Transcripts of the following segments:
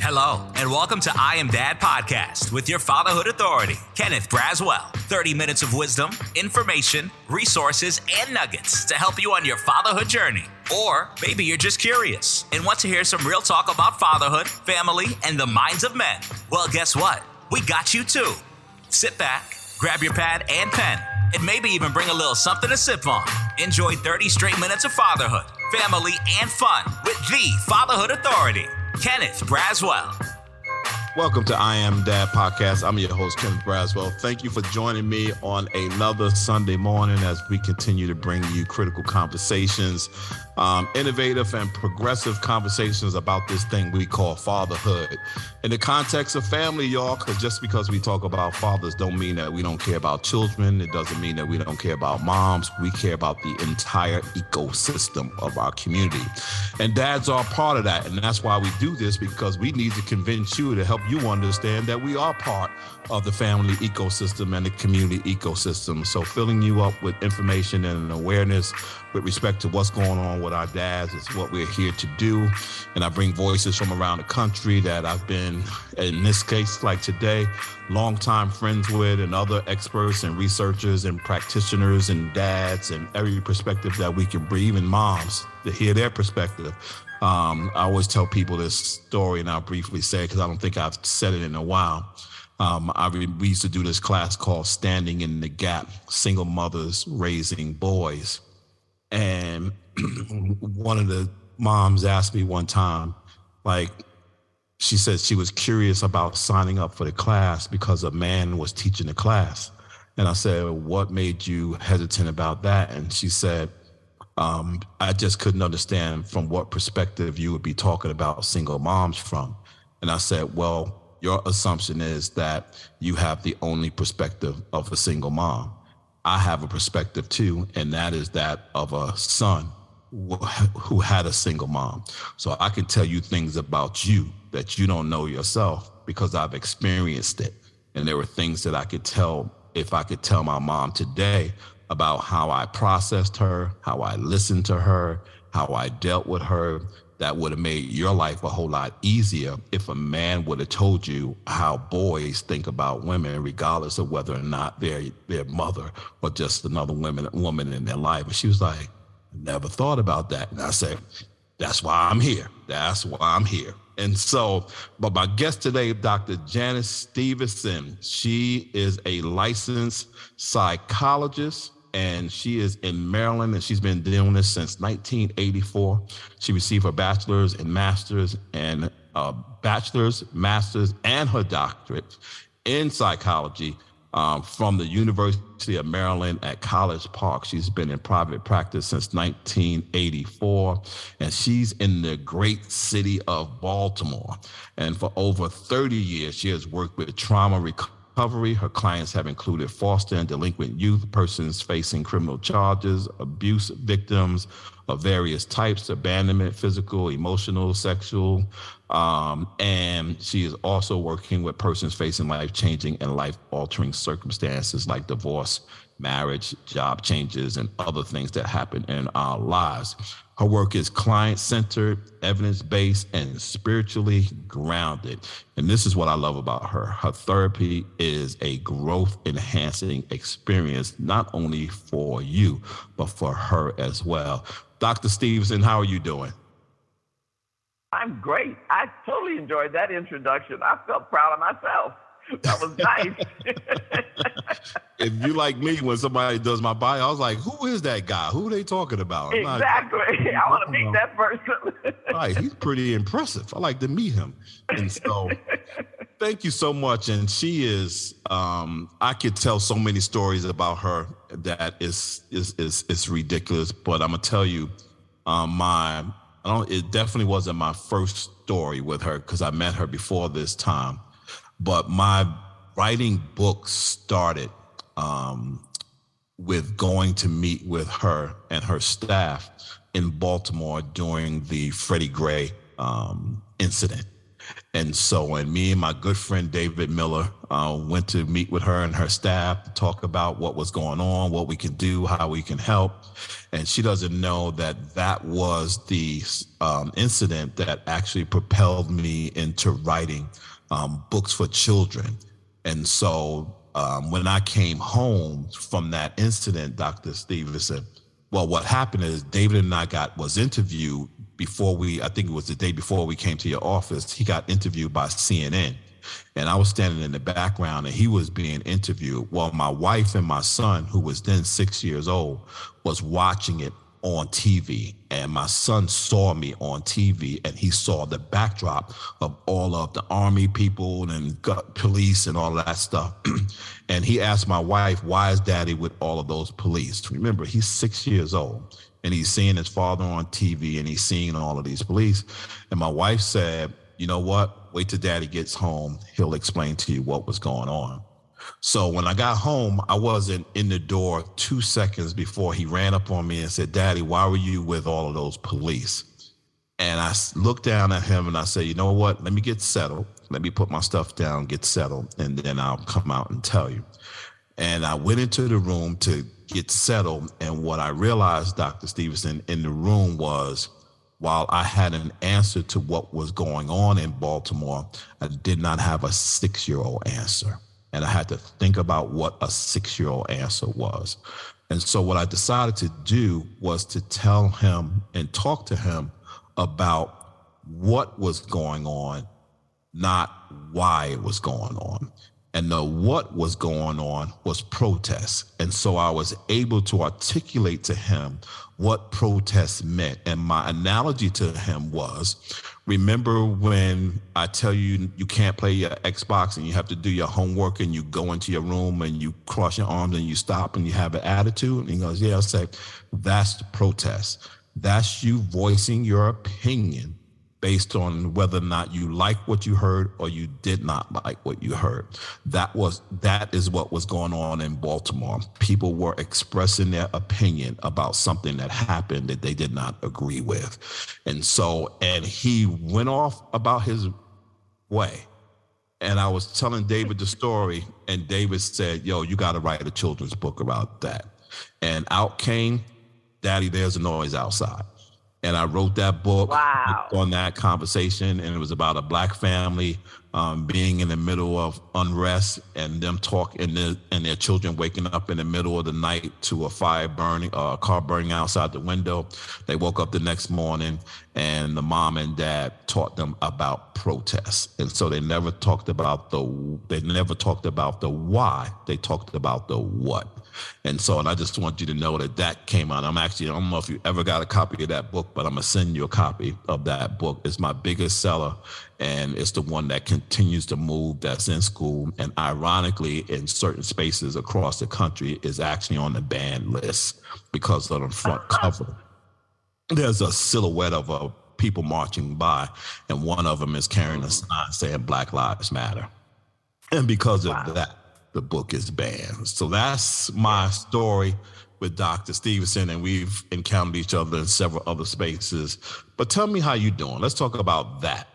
Hello, and welcome to I Am Dad Podcast with your fatherhood authority, Kenneth Braswell. 30 minutes of wisdom, information, resources, and nuggets to help you on your fatherhood journey. Or maybe you're just curious and want to hear some real talk about fatherhood, family, and the minds of men. Well, guess what? We got you too. Sit back, grab your pad and pen, and maybe even bring a little something to sip on. Enjoy 30 straight minutes of fatherhood, family, and fun with the Fatherhood Authority, Kenneth Braswell. Welcome to I Am Dad Podcast. I'm your host, Kenneth Braswell. Thank you for joining me on another Sunday morning as we continue to bring you critical conversations, innovative and progressive conversations about this thing we call fatherhood. In the context of family, y'all, because just because we talk about fathers don't mean that we don't care about children. It doesn't mean that we don't care about moms. We care about the entire ecosystem of our community. And dads are part of that. And that's why we do this, because we need to convince you to help you understand that we are part of the family ecosystem and the community ecosystem. So filling you up with information and awareness with respect to what's going on with our dads is what we're here to do. And I bring voices from around the country that I've been, in this case, like today, longtime friends with, and other experts and researchers and practitioners and dads and every perspective that we can bring, even moms, to hear their perspective. I always tell people this story, and I'll briefly say it because I don't think I've said it in a while. We used to do this class called Standing in the Gap, Single Mothers Raising Boys. And one of the moms asked me one time, she said she was curious about signing up for the class because a man was teaching the class. And I said, what made you hesitant about that? And she said, I just couldn't understand from what perspective you would be talking about single moms from. And I said, well, your assumption is that you have the only perspective of a single mom. I have a perspective too, and that is that of a son who had a single mom. So I can tell you things about you that you don't know yourself because I've experienced it. And there were things that I could tell, if I could tell my mom today, about how I processed her, how I listened to her, how I dealt with her, that would have made your life a whole lot easier if a man would have told you how boys think about women, regardless of whether or not they're their mother or just another woman in their life. And she was like, never thought about that. And I said, that's why I'm here. That's why I'm here. And so, but my guest today, Dr. Janice Stevenson, she is a licensed psychologist, and she is in Maryland, and she's been doing this since 1984. She received her bachelor's and master's, and her doctorate in psychology from the University of Maryland at College Park. She's been in private practice since 1984, and she's in the great city of Baltimore. And for over 30 years, she has worked with trauma recovery. Her clients have included foster and delinquent youth, persons facing criminal charges, abuse victims of various types, abandonment, physical, emotional, sexual. And she is also working with persons facing life-changing and life-altering circumstances like divorce, marriage, job changes, and other things that happen in our lives. Her work is client-centered, evidence-based, and spiritually grounded. And this is what I love about her. Her therapy is a growth-enhancing experience, not only for you, but for her as well. Dr. Stevenson, how are you doing? I'm great. I totally enjoyed that introduction. I felt proud of myself. That was nice. If you like me, when somebody does my bio, I was like, who is that guy? Who are they talking about? Exactly. I want to meet that person. Right. He's pretty impressive. I like to meet him. And so thank you so much. And she is, I could tell so many stories about her that is ridiculous, but I'm going to tell you, it definitely wasn't my first story with her because I met her before this time. But my writing book started with going to meet with her and her staff in Baltimore during the Freddy incident. And me and my good friend David Miller went to meet with her and her staff to talk about what was going on, what we can do, how we can help. And she doesn't know that was the incident that actually propelled me into writing books for children. And so when I came home from that incident, Dr. Stevenson, well, what happened is David and I was interviewed I think it was the day before we came to your office. He got interviewed by CNN, and I was standing in the background and he was being interviewed. Well, my wife and my son, who was then 6 years old, was watching it on TV, and my son saw me on TV, and he saw the backdrop of all of the army people and police and all that stuff. And he asked my wife, why is daddy with all of those police? Remember, he's 6 years old, and he's seeing his father on TV, and he's seeing all of these police. And my wife said, you know what? Wait till daddy gets home. He'll explain to you what was going on. So when I got home, I wasn't in the door 2 seconds before he ran up on me and said, Daddy, why were you with all of those police? And I looked down at him and I said, you know what? Let me get settled. Let me put my stuff down, get settled, and then I'll come out and tell you. And I went into the room to get settled. And what I realized, Dr. Stevenson, in the room was, while I had an answer to what was going on in Baltimore, I did not have a 6-year-old answer. And I had to think about what a 6-year-old answer was. And so what I decided to do was to tell him and talk to him about what was going on, not why it was going on. And the what was going on was protests. And so I was able to articulate to him what protests meant. And my analogy to him was, remember when I tell you you can't play your Xbox and you have to do your homework and you go into your room and you cross your arms and you stop and you have an attitude? And he goes, yeah. I say, that's the protest. That's you voicing your opinion based on whether or not you like what you heard or you did not like what you heard. That is what was going on in Baltimore. People were expressing their opinion about something that happened that they did not agree with. And he went off about his way. And I was telling David the story, and David said, yo, you got to write a children's book about that. And out came Daddy, There's a Noise Outside. And I wrote that book on that conversation, and it was about a black family being in the middle of unrest and them talking, and their children waking up in the middle of the night to a car burning outside the window. They woke up the next morning, and the mom and dad taught them about protests. And so they never talked about the why. They talked about the what. And I just want you to know that came out. I don't know if you ever got a copy of that book, but I'm going to send you a copy of that book. It's my biggest seller, and it's the one that continues to move, that's in school. And ironically, in certain spaces across the country, is actually on the banned list because of the front cover. There's a silhouette of people marching by, and one of them is carrying a sign saying Black Lives Matter. And because of that, the book is banned. So that's my story with Dr. Stevenson, and we've encountered each other in several other spaces. But tell me how you doing. Let's talk about that.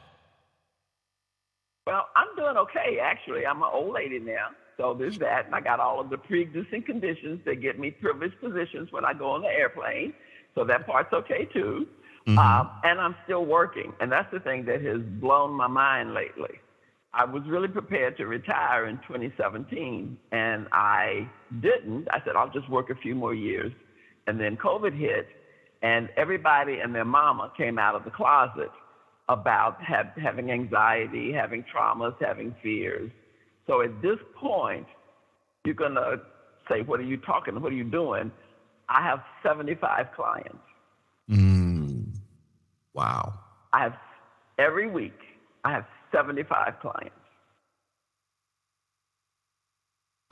Well, I'm doing okay, actually. I'm an old lady now, so there's that. And I got all of the pre-existing conditions that get me privileged positions when I go on the airplane. So that part's okay, too. Mm-hmm. And I'm still working. And that's the thing that has blown my mind lately. I was really prepared to retire in 2017, and I didn't. I said, I'll just work a few more years. And then COVID hit, and everybody and their mama came out of the closet about having anxiety, having traumas, having fears. So at this point, you're going to say, what are you talking? What are you doing? I have 75 clients. Wow. Every week, I have 75 clients.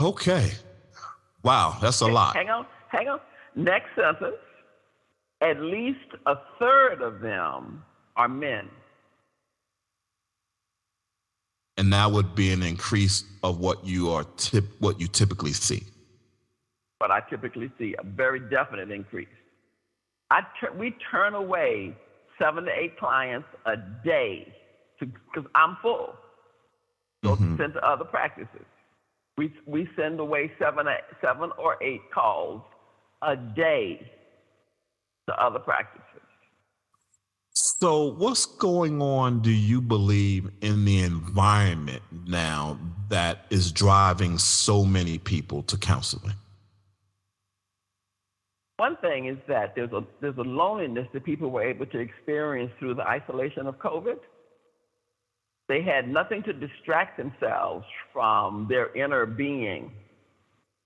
Okay. Wow, that's a lot. Hang on. Next sentence. At least a third of them are men. And that would be an increase of what you typically see. What I typically see, a very definite increase. We turn away 7 to 8 clients a day because I'm full. So to send to other practices. We send away 7 or 8 calls a day to other practices. So what's going on, do you believe, in the environment now that is driving so many people to counseling? One thing is that there's a loneliness that people were able to experience through the isolation of COVID. They had nothing to distract themselves from their inner being.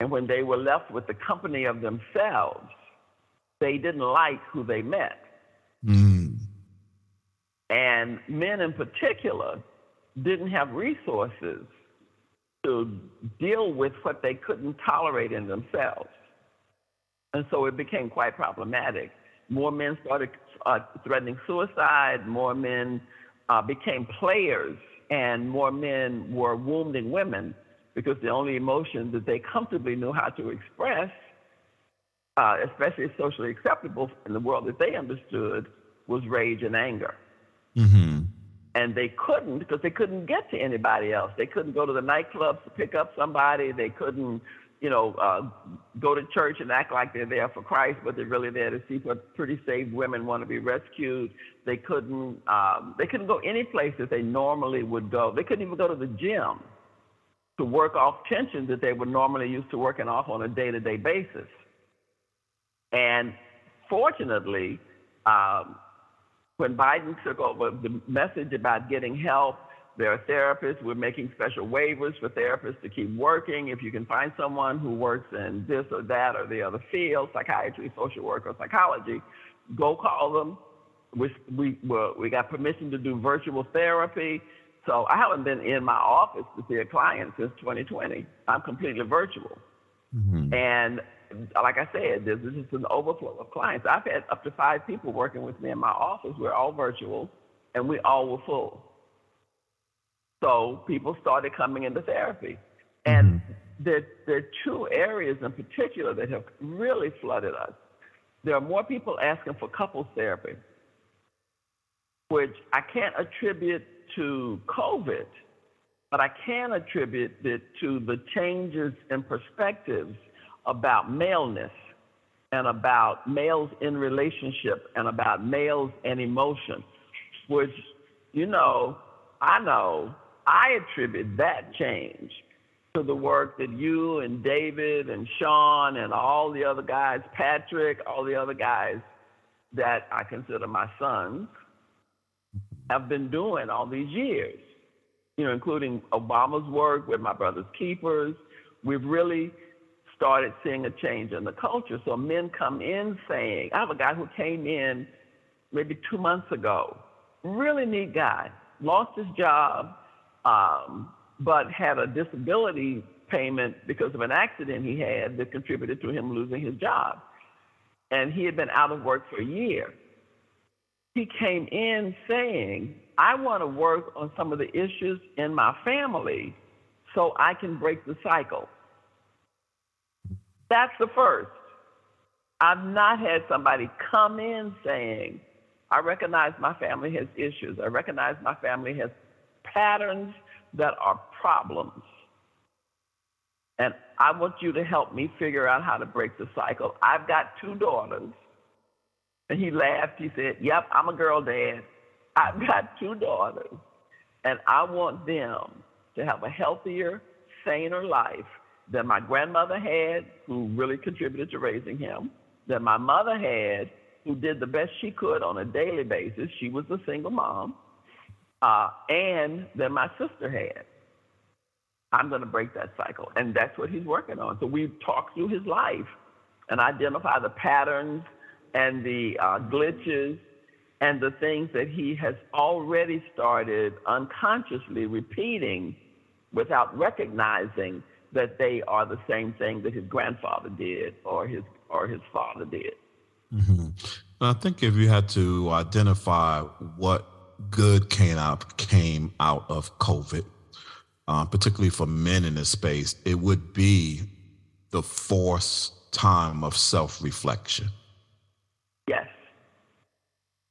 And when they were left with the company of themselves, they didn't like who they met. And men in particular didn't have resources to deal with what they couldn't tolerate in themselves. And so it became quite problematic. More men started threatening suicide, more men became players, and more men were wounding women because the only emotion that they comfortably knew how to express, especially socially acceptable in the world that they understood, was rage and anger. And they couldn't, because they couldn't get to anybody else. They couldn't go to the nightclubs to pick up somebody. They couldn't, go to church and act like they're there for Christ, but they're really there to see what pretty saved women want to be rescued. They couldn't go any place that they normally would go. They couldn't even go to the gym to work off tensions that they were normally used to working off on a day-to-day basis. And fortunately, when Biden took over the message about getting help, there are therapists. We're making special waivers for therapists to keep working. If you can find someone who works in this or that or the other field, psychiatry, social work, or psychology, go call them. We got permission to do virtual therapy. So I haven't been in my office to see a client since 2020. I'm completely virtual. And like I said, there's just an overflow of clients. I've had up to 5 people working with me in my office. We're all virtual, and we all were full. So people started coming into therapy. And there are 2 areas in particular that have really flooded us. There are more people asking for couples therapy, which I can't attribute to COVID, but I can attribute it to the changes in perspectives about maleness and about males in relationship and about males and emotion, which, I attribute that change to the work that you and David and Sean and all the other guys, Patrick, all the other guys that I consider my sons, have been doing all these years, including Obama's work with My Brother's Keepers. We've really started seeing a change in the culture. So men come in saying, I have a guy who came in maybe 2 months ago, really neat guy, lost his job, but had a disability payment because of an accident he had that contributed to him losing his job. And he had been out of work for a year. He came in saying, I want to work on some of the issues in my family so I can break the cycle. That's the first. I've not had somebody come in saying, I recognize my family has issues. I recognize my family has patterns that are problems. And I want you to help me figure out how to break the cycle. I've got 2 daughters. And he laughed. He said, yep, I'm a girl dad. I've got 2 daughters. And I want them to have a healthier, saner life than my grandmother had, who really contributed to raising him, than my mother had, who did the best she could on a daily basis. She was a single mom. And that my sister had. I'm going to break that cycle. And that's what he's working on. So we've talked through his life and identify the patterns and the glitches and the things that he has already started unconsciously repeating without recognizing that they are the same thing that his grandfather did or his father did. I think if you had to identify what good came out of COVID, particularly for men in this space, it would be the forced time of self-reflection. Yes.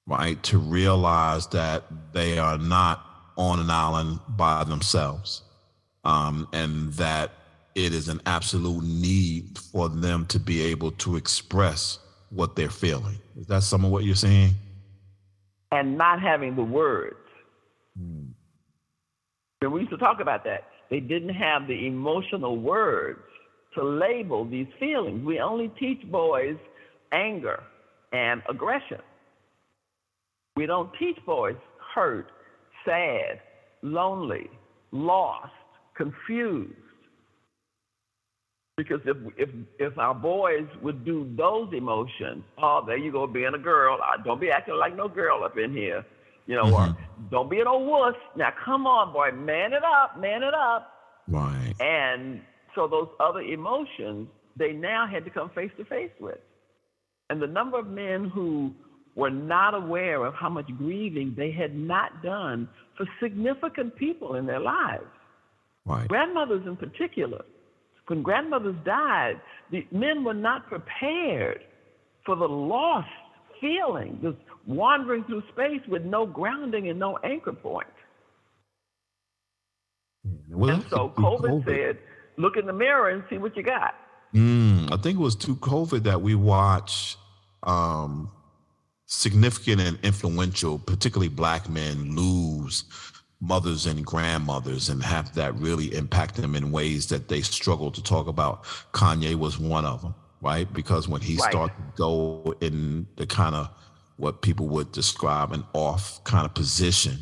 Right? To realize that they are not on an island by themselves, and that it is an absolute need for them to be able to express what they're feeling. Is that some of what you're saying? And not having the words. And we used to talk about that. They didn't have the emotional words to label these feelings. We only teach boys anger and aggression. We don't teach boys hurt, sad, lonely, lost, confused. Because if our boys would do those emotions, oh, there you go, being a girl. Don't be acting like no girl up in here, or don't be an old wuss. Now, come on, boy, man it up, man it up. Right. And so those other emotions, they now had to come face to face with. And the number of men who were not aware of how much grieving they had not done for significant people in their lives. Right. Grandmothers in particular. When grandmothers died, the men were not prepared for the lost feeling, just wandering through space with no grounding and no anchor point. Well, and so COVID said, look in the mirror and see what you got. I think it was through COVID that we watched significant and influential, particularly Black men, lose mothers and grandmothers and have that really impact them in ways that they struggle to talk about. Kanye was one of them, right? Because when he started to go in the kind of what people would describe an off kind of position,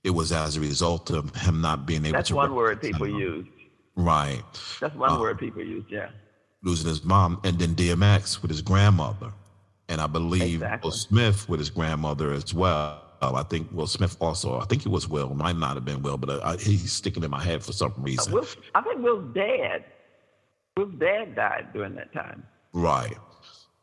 it was as a result of him not being able to. That's one word people use. Right. That's one word people use, yeah. Losing his mom, and then DMX with his grandmother. And I believe Will Smith with his grandmother as well. I think Will Smith also, I think it was Will, might not have been Will, but he's sticking in my head for some reason. I think Will's dad. Will's dad died during that time. Right.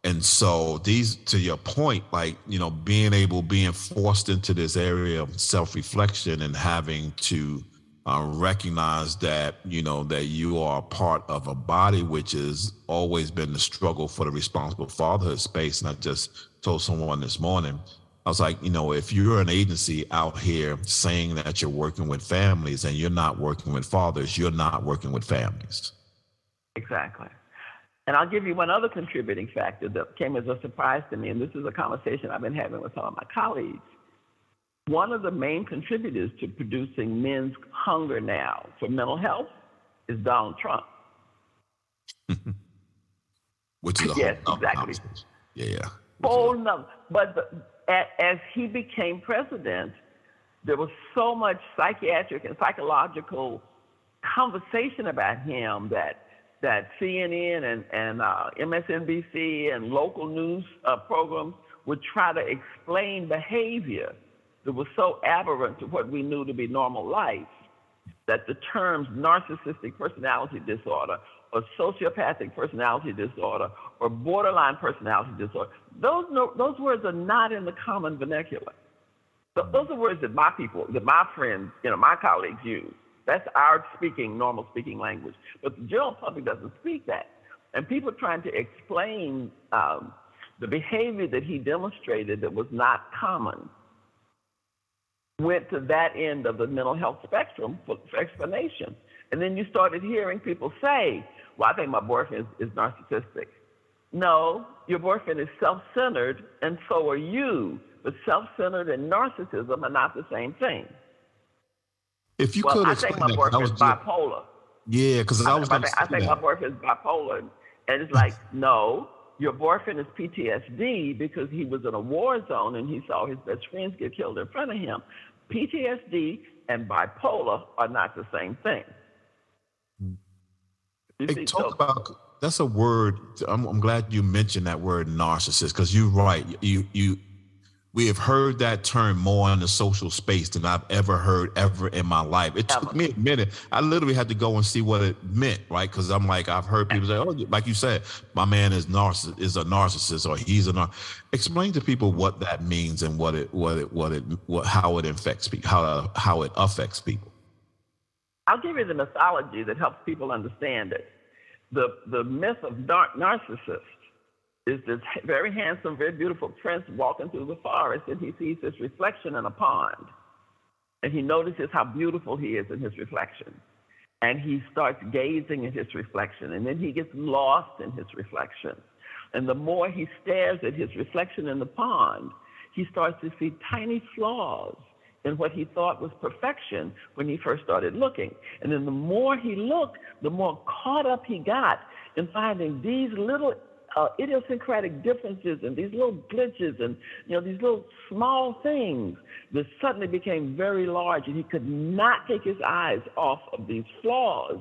And so these, to your point, like, being forced into this area of self-reflection and having to recognize that, that you are part of a body, which has always been the struggle for the responsible fatherhood space. And I just told someone this morning, I was like, if you're an agency out here saying that you're working with families and you're not working with fathers, you're not working with families. Exactly. And I'll give you one other contributing factor that came as a surprise to me, and this is a conversation I've been having with some of my colleagues. One of the main contributors to producing men's hunger now for mental health is Donald Trump. Which is a yes, whole exactly. Yeah. But as he became president, there was so much psychiatric and psychological conversation about him that CNN and MSNBC and local news programs would try to explain behavior that was so aberrant to what we knew to be normal life, that the terms narcissistic personality disorder or sociopathic personality disorder or borderline personality disorder, those words are not in the common vernacular. Those are words that my friends, my colleagues use. That's our normal speaking language. But the general public doesn't speak that. And people trying to explain the behavior that he demonstrated that was not common went to that end of the mental health spectrum for explanation. And then you started hearing people say, well, I think my boyfriend is narcissistic. No, your boyfriend is self-centered, and so are you. But self-centered and narcissism are not the same thing. If you could I think my boyfriend's bipolar. Yeah, because I think my boyfriend's bipolar. And it's like, no, your boyfriend is PTSD because he was in a war zone and he saw his best friends get killed in front of him. PTSD and bipolar are not the same thing. That's a word. I'm glad you mentioned that word narcissist, because you're right. We have heard that term more in the social space than I've ever heard in my life. It took me a minute. I literally had to go and see what it meant, right? Because I'm like, I've heard people say, oh, like you said, my man is a narcissist, or he's a narcissist. Explain to people what that means and how it affects people, how it affects people. I'll give you the mythology that helps people understand it. The myth of narcissist is this very handsome, very beautiful prince walking through the forest, and he sees his reflection in a pond. And he notices how beautiful he is in his reflection. And he starts gazing at his reflection. And then he gets lost in his reflection. And the more he stares at his reflection in the pond, he starts to see tiny flaws in what he thought was perfection when he first started looking. And then the more he looked, the more caught up he got in finding these little idiosyncratic differences and these little glitches and these little small things that suddenly became very large, and he could not take his eyes off of these flaws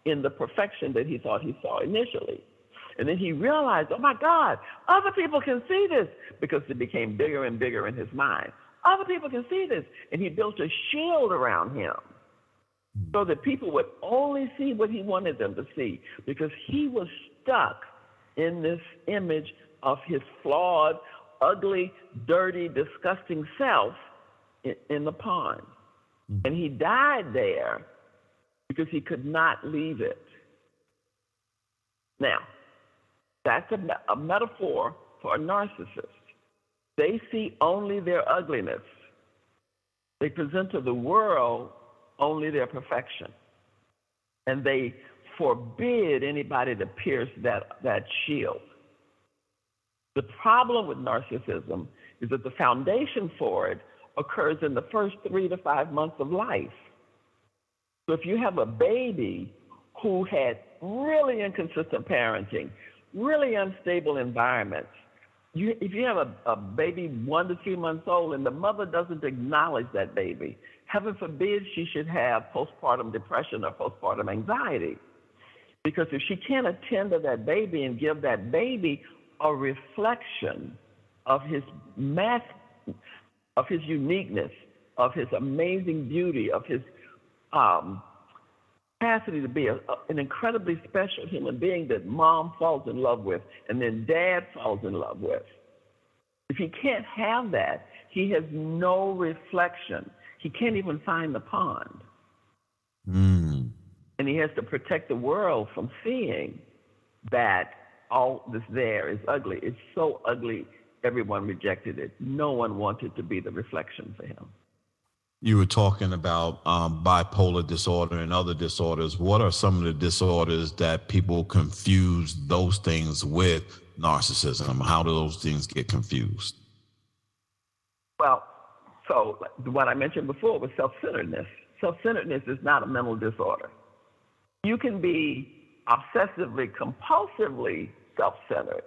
in the perfection that he thought he saw initially. And then he realized, oh my God, other people can see this, because it became bigger and bigger in his mind. Other people can see this. And he built a shield around him so that people would only see what he wanted them to see, because he was stuck in this image of his flawed, ugly, dirty, disgusting self in the pond. And he died there because he could not leave it. Now, that's a metaphor for a narcissist. They see only their ugliness. They present to the world only their perfection. And they forbid anybody to pierce that shield. The problem with narcissism is that the foundation for it occurs in the first 3 to 5 months of life. So if you have a baby who had really inconsistent parenting, really unstable environments, if you have a baby 1 to 3 months old and the mother doesn't acknowledge that baby, heaven forbid she should have postpartum depression or postpartum anxiety. Because if she can't attend to that baby and give that baby a reflection of his of his uniqueness, of his amazing beauty, of his capacity to be an incredibly special human being that mom falls in love with and then dad falls in love with. If he can't have that, he has no reflection. He can't even find the pond. And he has to protect the world from seeing that all that's there is ugly. It's so ugly, everyone rejected it. No one wanted to be the reflection for him. You were talking about bipolar disorder and other disorders. What are some of the disorders that people confuse those things with narcissism? How do those things get confused? Well, so what I mentioned before was self-centeredness. Self-centeredness is not a mental disorder. You can be obsessively, compulsively self-centered,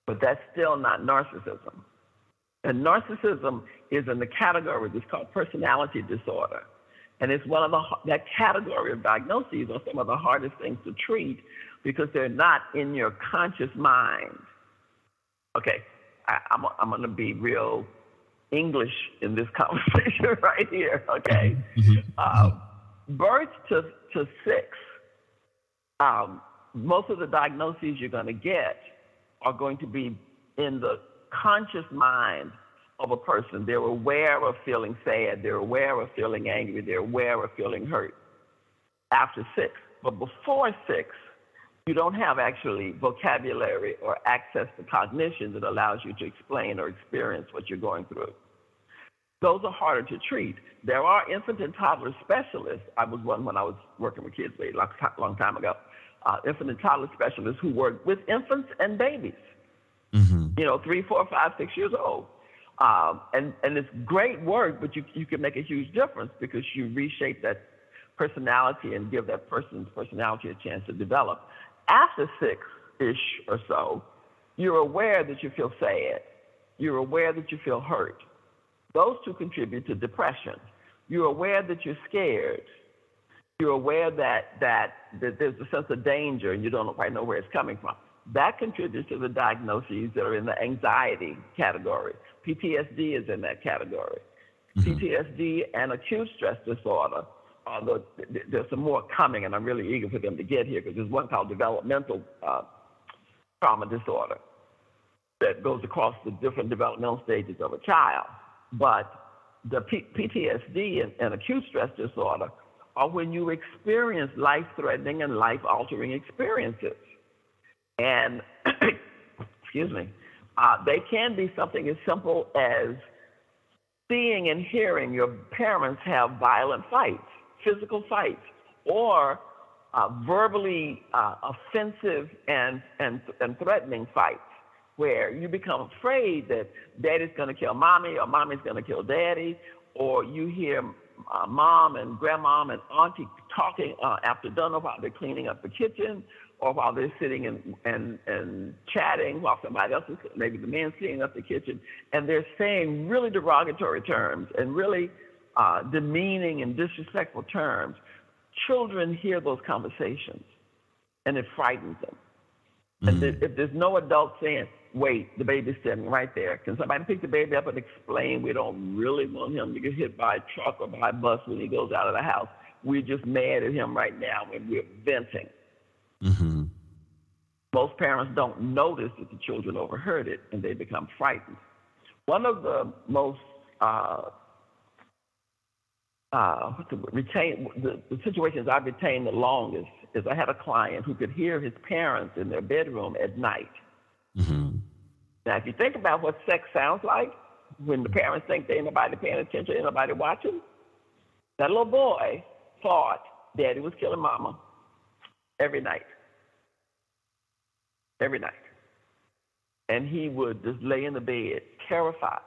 but that's still not narcissism. And narcissism is in the category that's called personality disorder. And it's one of that category of diagnoses are some of the hardest things to treat because they're not in your conscious mind. Okay, I'm going to be real English in this conversation right here, okay? Birth to 6, most of the diagnoses you're going to get are going to be in the conscious mind of a person. They're aware of feeling sad. They're aware of feeling angry. They're aware of feeling hurt after 6. But before 6, you don't have actually vocabulary or access to cognition that allows you to explain or experience what you're going through. Those are harder to treat. There are infant and toddler specialists. I was one when I was working with kids a long time ago. Infant and toddler specialists who work with infants and babies. 3, 4, 5, 6 years old. And it's great work, but you can make a huge difference because you reshape that personality and give that person's personality a chance to develop. After 6-ish or so, you're aware that you feel sad. You're aware that you feel hurt. Those two contribute to depression. You're aware that you're scared. You're aware that there's a sense of danger and you don't quite know where it's coming from. That contributes to the diagnoses that are in the anxiety category. PTSD is in that category. PTSD and acute stress disorder, there's some more coming, and I'm really eager for them to get here because there's one called developmental trauma disorder that goes across the different developmental stages of a child. But the PTSD and acute stress disorder are when you experience life-threatening and life-altering experiences. And, excuse me, they can be something as simple as seeing and hearing your parents have violent fights, physical fights, or verbally offensive and threatening fights, where you become afraid that daddy's going to kill mommy or mommy's going to kill daddy, or you hear mom and grandmom and auntie talking after dinner while they're cleaning up the kitchen, or while they're sitting and chatting while somebody else is, maybe the man's cleaning up the kitchen, and they're saying really derogatory terms and really demeaning and disrespectful terms. Children hear those conversations, and it frightens them. And if there's no adult saying, wait, the baby's sitting right there. Can somebody pick the baby up and explain we don't really want him to get hit by a truck or by a bus when he goes out of the house? We're just mad at him right now when we're venting. Mm-hmm. Most parents don't notice that the children overheard it, and they become frightened. One of the most the situations I've retained the longest is I had a client who could hear his parents in their bedroom at night. Mm-hmm. Now, if you think about what sex sounds like, when the parents think there ain't nobody paying attention, ain't nobody watching, that little boy thought daddy was killing mama every night. Every night. And he would just lay in the bed, terrified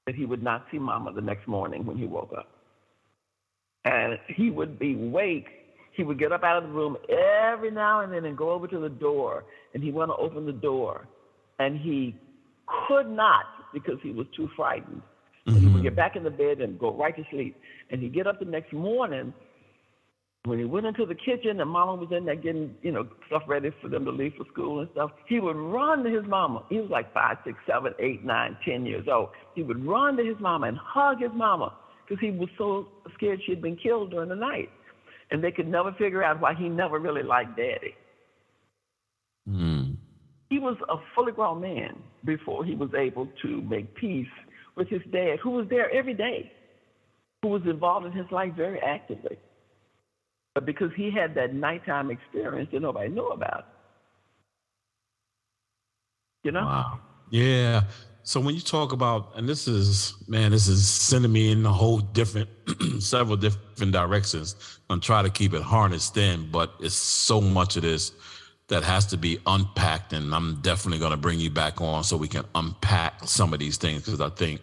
that he would not see mama the next morning when he woke up. And he would be awake. He would get up out of the room every now and then and go over to the door, and he want to open the door. And he could not because he was too frightened. Mm-hmm. And he would get back in the bed and go right to sleep. And he'd get up the next morning. When he went into the kitchen and mama was in there getting, stuff ready for them to leave for school and stuff, he would run to his mama. He was like 5, 6, 7, 8, 9, 10 years old. He would run to his mama and hug his mama because he was so scared she had been killed during the night. And they could never figure out why he never really liked daddy. Mm. He was a fully grown man before he was able to make peace with his dad, who was there every day, who was involved in his life very actively. But because he had that nighttime experience that nobody knew about. Wow. Yeah. So when you talk about, and this is sending me in a whole different, several different directions. I'm trying to keep it harnessed in, but it's so much of this that has to be unpacked. And I'm definitely going to bring you back on so we can unpack some of these things, because I think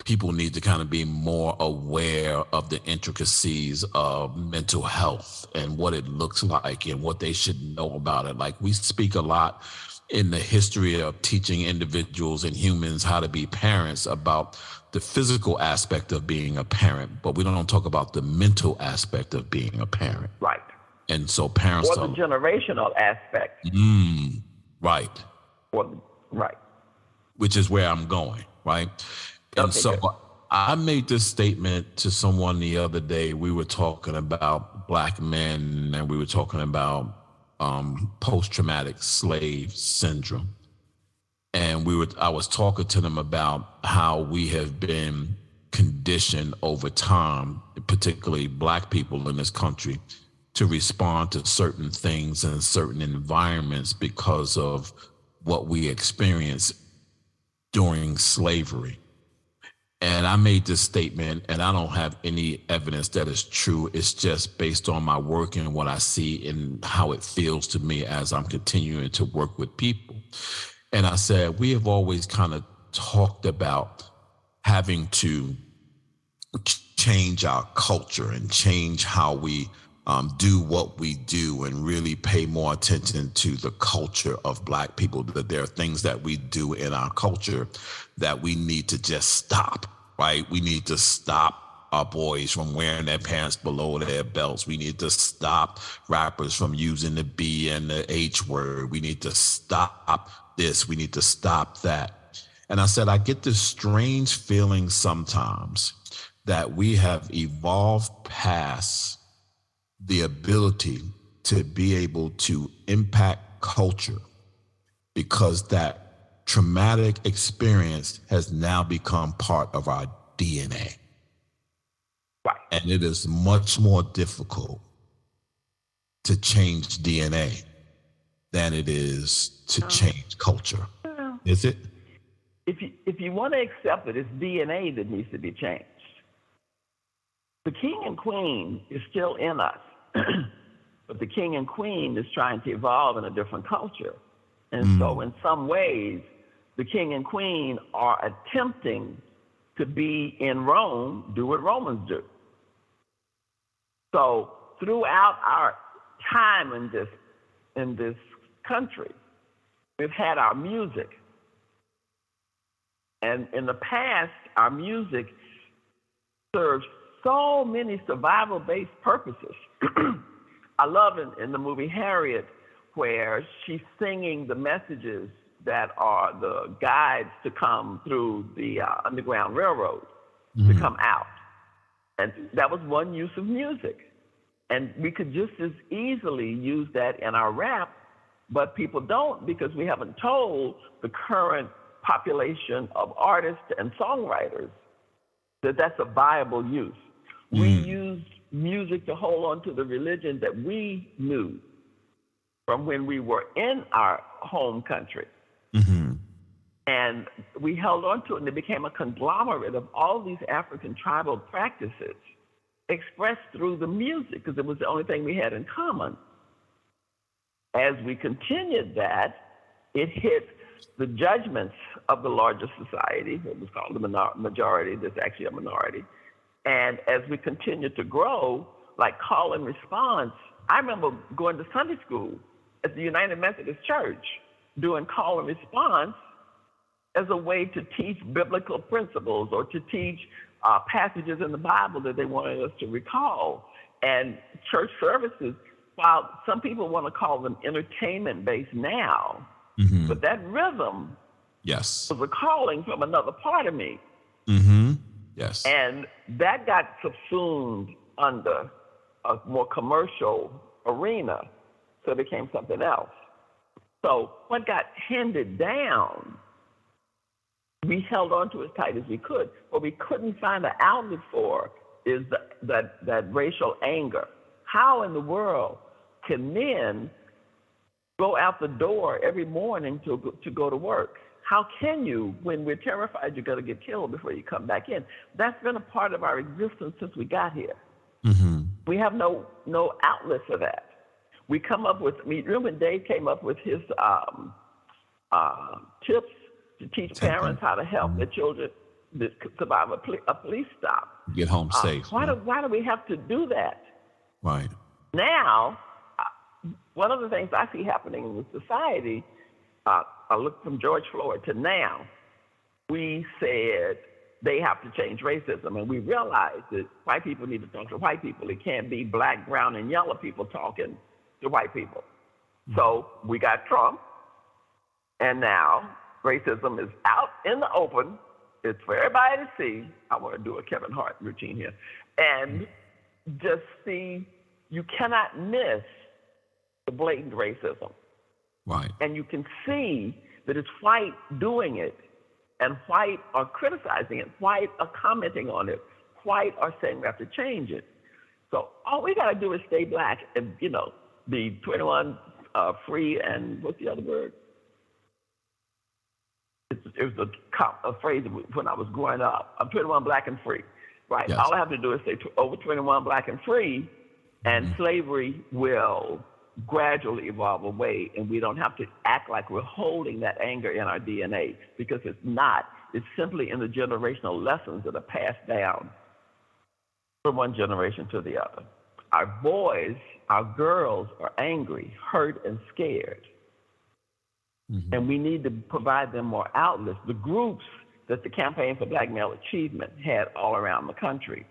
people need to kind of be more aware of the intricacies of mental health and what it looks like and what they should know about it. Like, we speak a lot in the history of teaching individuals and humans how to be parents about the physical aspect of being a parent, but we don't talk about the mental aspect of being a parent. Right. And so parents or the generational aspect. Right. Right. Which is where I'm going, right? And okay, so good. I made this statement to someone the other day. We were talking about Black men, and we were talking about post-traumatic slave syndrome. And I was talking to them about how we have been conditioned over time, particularly Black people in this country, to respond to certain things in certain environments because of what we experienced during slavery. And I made this statement, and I don't have any evidence that it's true. It's just based on my work and what I see and how it feels to me as I'm continuing to work with people. And I said, we have always kind of talked about having to change our culture and change how we do what we do and really pay more attention to the culture of Black people, that there are things that we do in our culture that we need to just stop, right? We need to stop our boys from wearing their pants below their belts. We need to stop rappers from using the B and the H word. We need to stop this. We need to stop that. And I said, I get this strange feeling sometimes that we have evolved past the ability to be able to impact culture because that traumatic experience has now become part of our DNA. Right. And it is much more difficult to change DNA than it is to change culture. Yeah. Is it? if you want to accept it, it's DNA that needs to be changed. The king and queen is still in us, but the king and queen is trying to evolve in a different culture. And so in some ways, the king and queen are attempting to be in Rome, do what Romans do. So throughout our time in this country, we've had our music. And in the past, our music served so many survival-based purposes. I love in the movie Harriet, where she's singing the messages that are the guides to come through the Underground Railroad to come out. And that was one use of music. And we could just as easily use that in our rap, but people don't, because we haven't told the current population of artists and songwriters that that's a viable use. We used music to hold on to the religion that we knew from when we were in our home country. And we held on to it, and it became a conglomerate of all these African tribal practices expressed through the music, because it was the only thing we had in common. As we continued that, it hit the judgments of the larger society, what was called the majority, that's actually a minority. And as we continued to grow, like call and response, I remember going to Sunday school at the United Methodist Church, doing call and response as a way to teach biblical principles or to teach passages in the Bible that they wanted us to recall. And church services, while some people want to call them entertainment-based now, but that rhythm was a calling from another part of me. Yes. And that got subsumed under a more commercial arena, so it became something else. So what got handed down, we held on to as tight as we could. What we couldn't find an outlet for is that racial anger. How in the world can men go out the door every morning to go to work? How can you, when we're terrified you're going to get killed before you come back in? That's been a part of our existence since we got here. We have no outlet for that. We come up with, remember when Dave came up with his tips to teach parents how to help their children survive a police stop? Get home safe. Why do we have to do that? Right. Now, one of the things I see happening in the society, I look from George Floyd to now, we said they have to change racism, and we realized that white people need to talk to white people. It can't be black, brown, and yellow people talking to white people. So we got Trump, and now racism is out in the open. It's for everybody to see. I want to do a Kevin Hart routine here. And just see, you cannot miss the blatant racism. Right. And you can see that it's white doing it, and white are criticizing it, white are commenting on it, white are saying we have to change it. So all we got to do is stay black and, be 21 free, and what's the other word? It was a phrase when I was growing up. I'm 21 black and free, right? Yes. All I have to do is say over 21 black and free, and slavery will gradually evolve away, and we don't have to act like we're holding that anger in our DNA, because it's not. It's simply in the generational lessons that are passed down from one generation to the other. Our boys, our girls are angry, hurt, and scared. And we need to provide them more outlets. The groups that the Campaign for Black Male Achievement had all around the country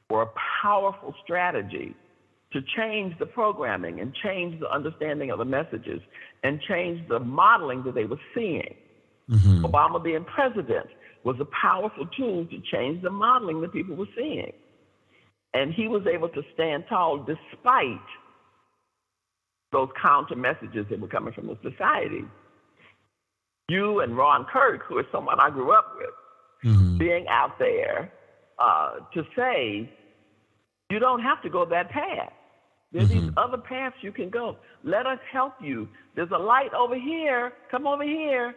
were a powerful strategy to change the programming and change the understanding of the messages and change the modeling that they were seeing. Obama being president was a powerful tool to change the modeling that people were seeing. And he was able to stand tall despite those counter messages that were coming from the society. You and Ron Kirk, who is someone I grew up with, being out there to say, you don't have to go that path. There's these other paths you can go. Let us help you. There's a light over here. Come over here.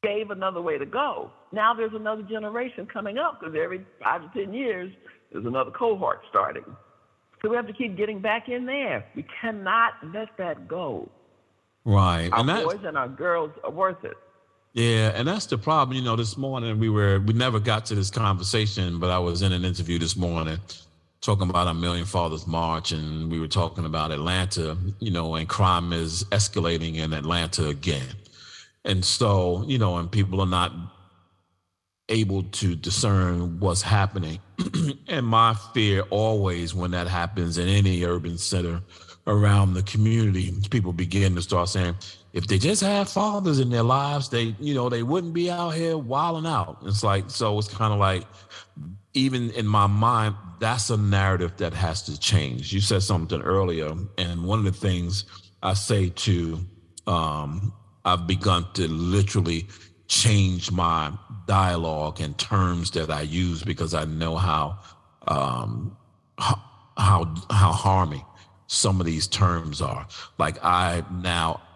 gave another way to go. Now there's another generation coming up because every 5 to 10 years, there's another cohort starting. So we have to keep getting back in there. We cannot let that go. Right. Our boys and our girls are worth it. Yeah, and that's the problem. You know, this morning we never got to this conversation, but I was in an interview this morning talking about a Million Fathers March, and we were talking about Atlanta, you know, and crime is escalating in Atlanta again. And so, you know, and people are not able to discern what's happening. And my fear always when that happens in any urban center around the community, people begin to start saying, if they just had fathers in their lives, they wouldn't be out here wilding out. It's like, so it's kind of like, even in my mind, that's a narrative that has to change. You said something earlier, and one of the things I say I've begun to literally change my dialogue and terms that I use because I know how harming some of these terms are. Like I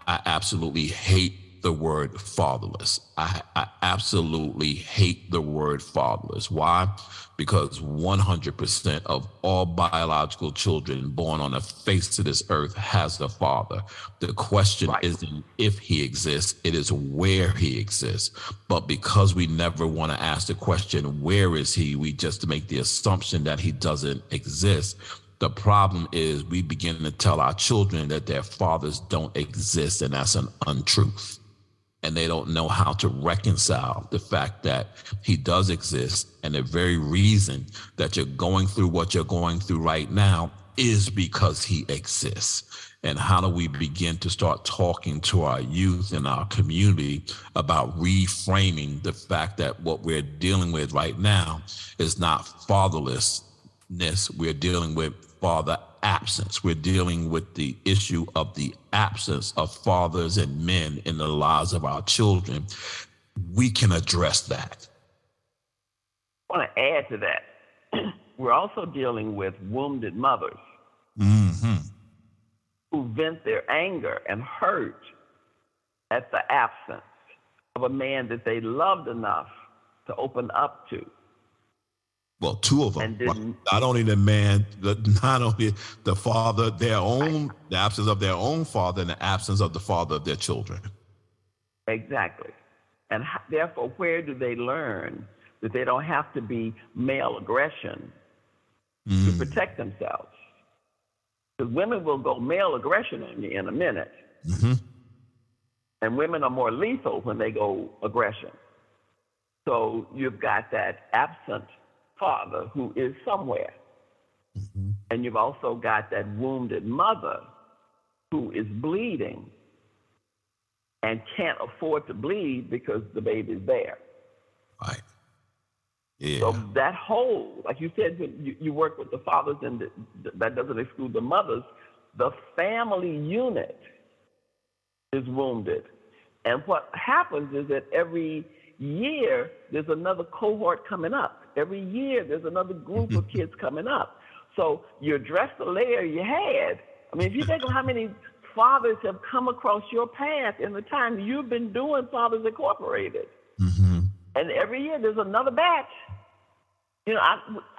absolutely hate the word fatherless. I absolutely hate the word fatherless. Why? Because 100% of all biological children born on the face of this earth has a father. The question isn't if he exists, it is where he exists. But because we never want to ask the question, where is he? We just make the assumption that he doesn't exist. The problem is we begin to tell our children that their fathers don't exist, and that's an untruth. And they don't know how to reconcile the fact that he does exist. And the very reason that you're going through what you're going through right now is because he exists. And how do we begin to start talking to our youth and our community about reframing the fact that what we're dealing with right now is not fatherlessness, we're dealing with father absence. We're dealing with the issue of the absence of fathers and men in the lives of our children. We can address that. I want to add to that. We're also dealing with wounded mothers who vent their anger and hurt at the absence of a man that they loved enough to open up to. Well, two of them. Not only the man, not only the father, the absence of their own father and the absence of the father of their children. Exactly. And therefore, where do they learn that they don't have to be male aggression to protect themselves? Because women will go male aggression on you in a minute. And women are more lethal when they go aggression. So you've got that absent father who is somewhere. And you've also got that wounded mother who is bleeding and can't afford to bleed because the baby's there. Right. Yeah. So that whole, like you said, when you work with the fathers, and that doesn't exclude the mothers, the family unit is wounded. And what happens is that every year there's another cohort coming up. Every year there's another group of kids coming up. So you address the layer you had. I mean, if you think of how many fathers have come across your path in the time you've been doing Fathers Incorporated. And every year there's another batch. You know,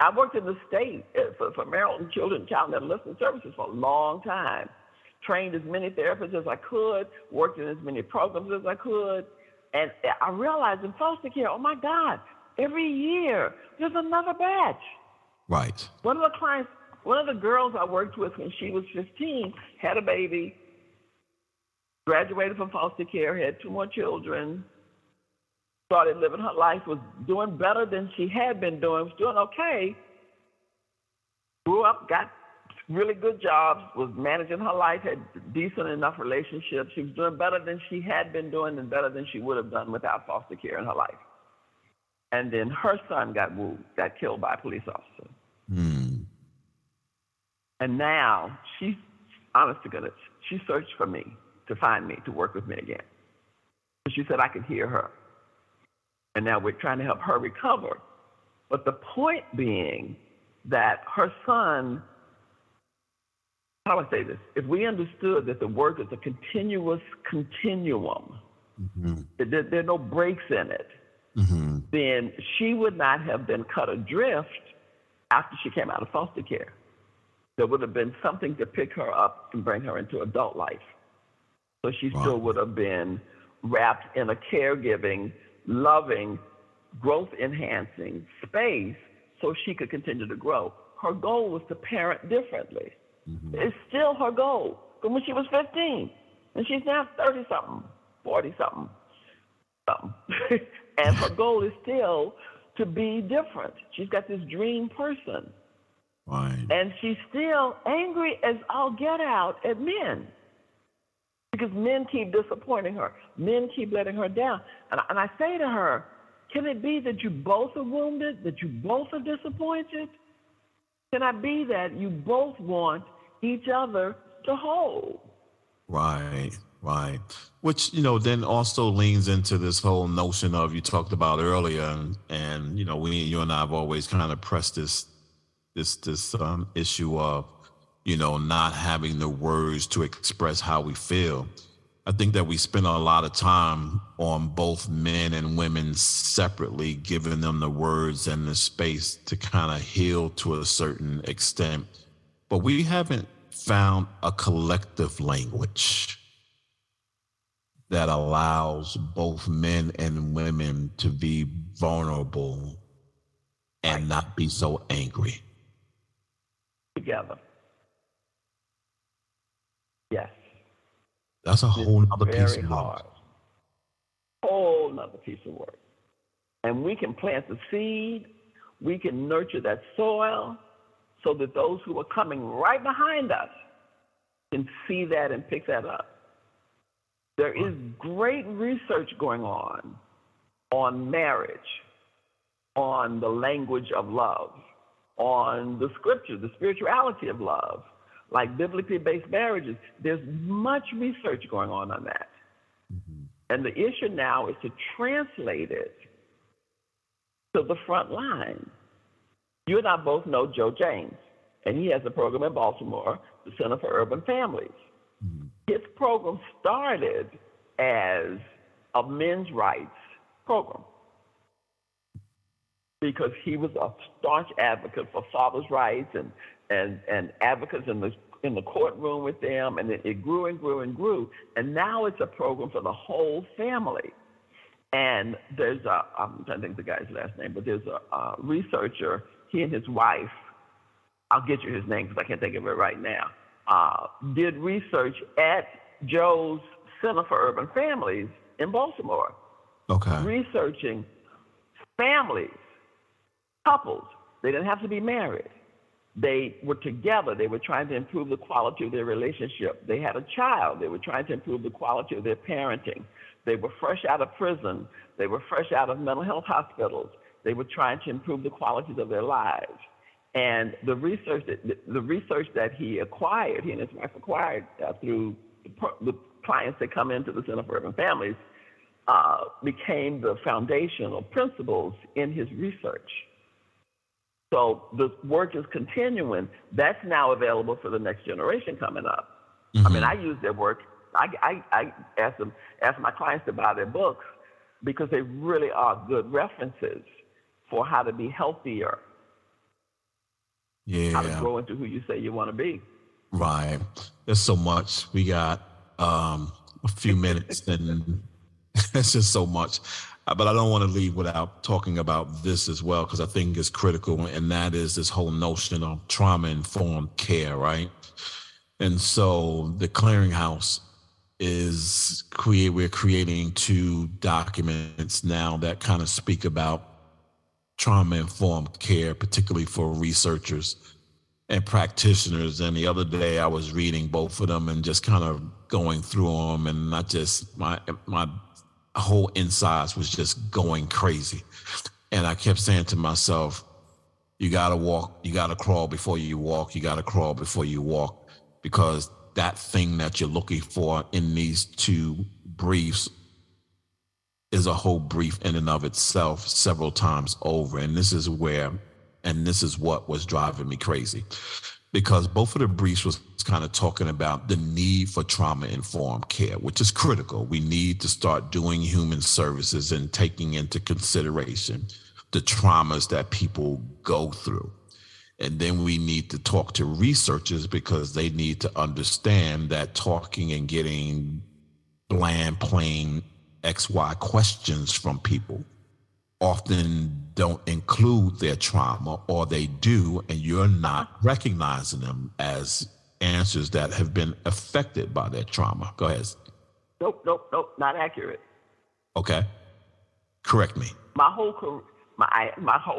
I worked in the state for Maryland Children, Child and Adolescent Services for a long time. Trained as many therapists as I could, worked in as many programs as I could. And I realized in foster care, oh my God, every year there's another batch. Right. One of the girls I worked with when she was 15 had a baby, graduated from foster care, had 2 more children, started living her life, was doing better than she had been doing, was doing okay, grew up, got really good jobs, was managing her life, had decent enough relationships. She was doing better than she had been doing and better than she would have done without foster care in her life. And then her son got killed by a police officer. And now she's, honest to goodness, she searched for me to find me, to work with me again. She said I could hear her. And now we're trying to help her recover. But the point being that her son, how do I say this? If we understood that the work is a continuous continuum, There are no breaks in it. Then she would not have been cut adrift after she came out of foster care. There would have been something to pick her up and bring her into adult life. So she still would have been wrapped in a caregiving, loving, growth-enhancing space so she could continue to grow. Her goal was to parent differently. It's still her goal from when she was 15. And she's now 30-something, 40-something. And her goal is still to be different. She's got this dream person. Right. And she's still angry as all get out at men. Because men keep disappointing her. Men keep letting her down. And I say to her, can it be that you both are wounded, that you both are disappointed? Can it be that you both want each other to hold? Right. Which, then also leans into this whole notion of, you talked about earlier, and you and I have always kind of pressed this issue of, not having the words to express how we feel. I think that we spend a lot of time on both men and women separately, giving them the words and the space to kind of heal to a certain extent. But we haven't found a collective language that allows both men and women to be vulnerable and not be so angry. Together. Yes. That's a whole nother piece of work. Whole nother piece of work. And we can plant the seed, we can nurture that soil so that those who are coming right behind us can see that and pick that up. There is great research going on marriage, on the language of love, on the scripture, the spirituality of love, like biblically based marriages. There's much research going on that. And the issue now is to translate it to the front line. You and I both know Joe James, and he has a program in Baltimore, the Center for Urban Families. His program started as a men's rights program because he was a staunch advocate for fathers' rights and advocates in the courtroom with them, and it grew and grew and grew. And now it's a program for the whole family. And there's I'm trying to think of the guy's last name, but there's a researcher, he and his wife, I'll get you his name because I can't think of it right now, did research at Joe's Center for Urban Families in Baltimore. Okay. Researching families, couples. They didn't have to be married. They were together. They were trying to improve the quality of their relationship. They had a child. They were trying to improve the quality of their parenting. They were fresh out of prison. They were fresh out of mental health hospitals. They were trying to improve the qualities of their lives. And the research that he acquired, he and his wife acquired through the clients that come into the Center for Urban Families, became the foundational principles in his research. So the work is continuing. That's now available for the next generation coming up. I mean, I use their work. I ask my clients to buy their books because they really are good references for how to be healthier. Yeah. How to grow into who you say you want to be. Right. There's so much. We got a few minutes and it's just so much. But I don't want to leave without talking about this as well, because I think it's critical, and that is this whole notion of trauma-informed care, right? And so the Clearinghouse we're creating 2 documents now that kind of speak about trauma-informed care, particularly for researchers and practitioners. And the other day I was reading both of them and just kind of going through them, and my whole insides was just going crazy. And I kept saying to myself, you got to walk, you got to crawl before you walk, you got to crawl before you walk, because that thing that you're looking for in these 2 briefs is a whole brief in and of itself several times over. And this is what was driving me crazy. because both of the briefs was kind of talking about the need for trauma-informed care, which is critical. We need to start doing human services and taking into consideration the traumas that people go through. And then we need to talk to researchers because they need to understand that talking and getting bland, plain XY questions from people often don't include their trauma, or they do, and you're not recognizing them as answers that have been affected by their trauma. Go ahead. Nope, not accurate. Okay. Correct me. My whole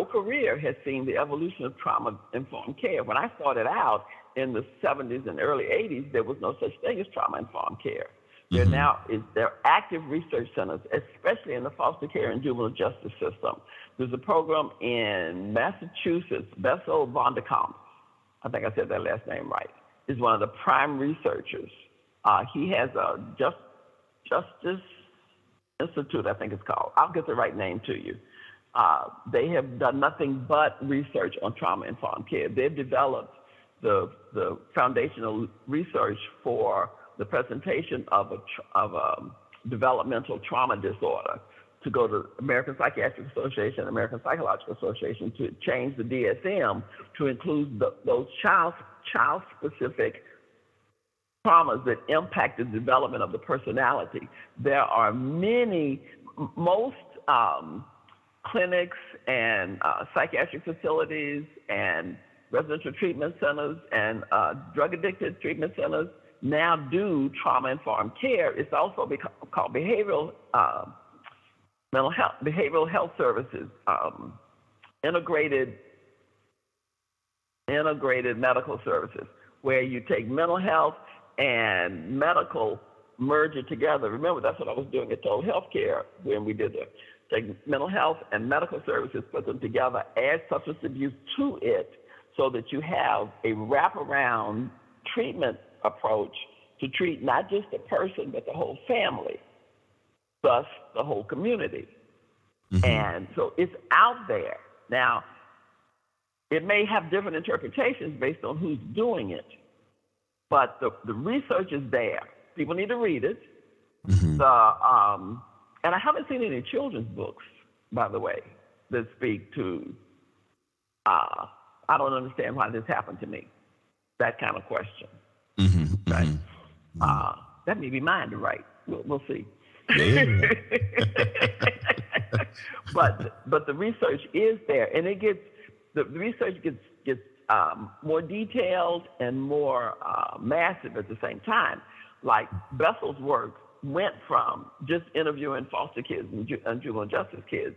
career has seen the evolution of trauma-informed care. When I started out in the 70s and early 80s, there was no such thing as trauma-informed care. There are active research centers, especially in the foster care and juvenile justice system. There's a program in Massachusetts, Bessel van der Kamp, I think I said that last name right, is one of the prime researchers. He has a Justice Institute, I think it's called. I'll get the right name to you. They have done nothing but research on trauma-informed care. They've developed the foundational research for the presentation of a developmental trauma disorder to go to American Psychiatric Association, American Psychological Association to change the DSM to include those child-specific traumas that impact the development of the personality. There are most clinics and psychiatric facilities and residential treatment centers and drug-addicted treatment centers now do trauma-informed care. It's also called behavioral health services, integrated medical services, where you take mental health and medical, merge it together. Remember, that's what I was doing at Total Health Care when we did take mental health and medical services, put them together, add substance abuse to it, so that you have a wraparound treatment approach to treat not just the person, but the whole family, thus the whole community. And so it's out there. Now, it may have different interpretations based on who's doing it, but the research is there. People need to read it. And I haven't seen any children's books, by the way, that speak to, I don't understand why this happened to me, that kind of question. Right? That may be mine to write. We'll see. Yeah. But the research is there, and the research gets more detailed and more massive at the same time. Like Bessel's work went from just interviewing foster kids and juvenile justice kids